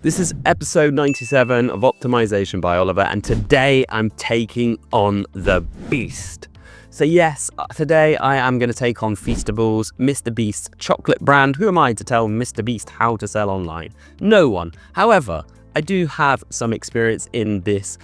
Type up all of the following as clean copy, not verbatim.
This is episode 97 of Optimization by Oliver, and today I'm taking on the Beast. So yes, today I am going to take on Feastables, MrBeast's chocolate brand. Who am I to tell MrBeast how to sell online? No one. However, I do have some experience in this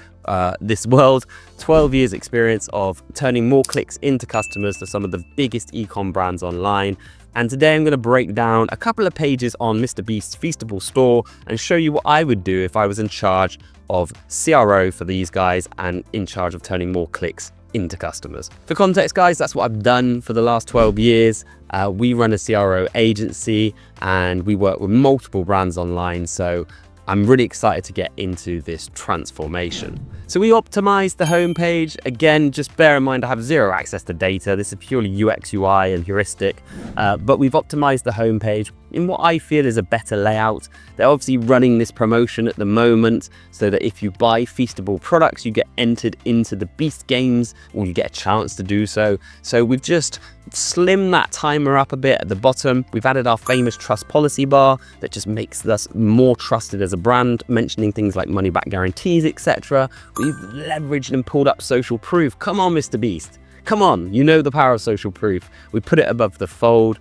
world, 12 years experience of turning more clicks into customers to some of the biggest e-com brands online. And today I'm going to break down a couple of pages on MrBeast's Feastables store and show you what I would do if I was in charge of CRO for these guys and in charge of turning more clicks into customers. For context, guys, that's what I've done for the last 12 years. We run a CRO agency and we work with multiple brands online. So I'm really excited to get into this transformation. So we optimized the homepage. Again, just bear in mind I have zero access to data. This is purely UX, UI and heuristic, but we've optimized the homepage in what I feel is a better layout. They're obviously running this promotion at the moment so that if you buy Feastable products, you get entered into the Beast games, or you get a chance to do so. So we've just slimmed that timer up a bit at the bottom. We've added our famous trust policy bar that just makes us more trusted as a brand, mentioning things like money back guarantees, etc. We've leveraged and pulled up social proof. Come on, MrBeast. Come on, you know the power of social proof. We put it above the fold.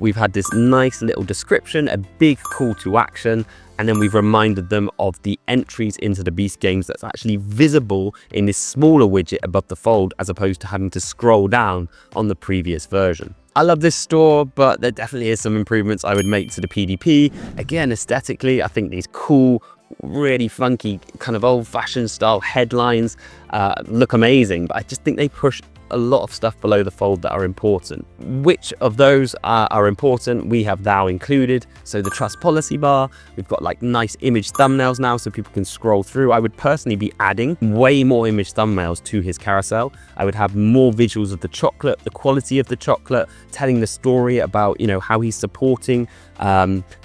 We've had this nice little description, a big call to action, and then we've reminded them of the entries into the Beast games that's actually visible in this smaller widget above the fold, as opposed to having to scroll down on the previous version. I love this store, but there definitely is some improvements I would make to the PDP. Again, aesthetically, I think these cool, really funky, kind of old-fashioned style headlines look amazing, but I just think they push a lot of stuff below the fold that are important. Which of those are important, we have now included. So the trust policy bar, we've got like nice image thumbnails now so people can scroll through. I would personally be adding way more image thumbnails to his carousel. I would have more visuals of the chocolate, the quality of the chocolate, telling the story about, you know, how he's supporting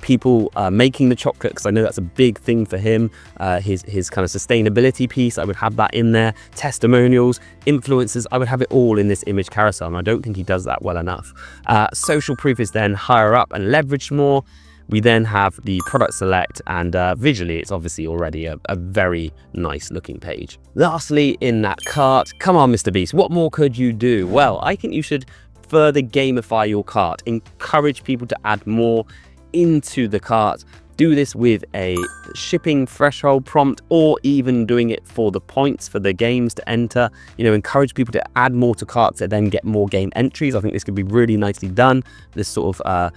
people making the chocolate, because I know that's a big thing for him. His kind of sustainability piece, I would have that in there. Testimonials, influencers, I would have it all in this image carousel, and I don't think he does that well enough. Social proof is then higher up and leveraged more. We then have the product select, and visually it's obviously already a very nice looking page. Lastly, in that cart, come on MrBeast, what more could you do? Well, I think you should further gamify your cart, encourage people to add more into the cart. Do this with a shipping threshold prompt, or even doing it for the points for the games to enter. You know, encourage people to add more to carts to then get more game entries. I think this could be really nicely done. This sort of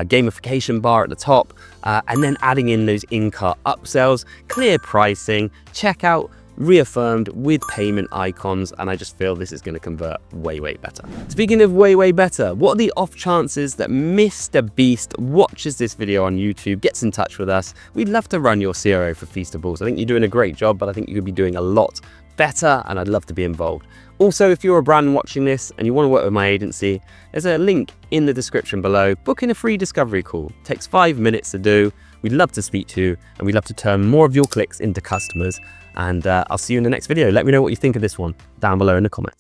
gamification bar at the top, and then adding in those in-cart upsells, clear pricing, checkout reaffirmed with payment icons, and I just feel this is going to convert way better. Speaking of way better, what are the off chances that MrBeast watches this video on YouTube, gets in touch with us? We'd love to run your CRO for Feastables. I think you're doing a great job, but I think you could be doing a lot better, and I'd love to be involved. Also, if you're a brand watching this and you want to work with my agency, there's a link in the description below. Book in a free discovery call. It takes 5 minutes to do. We'd love to speak to you, and we'd love to turn more of your clicks into customers. And I'll see you in the next video. Let me know what you think of this one down below in the comments.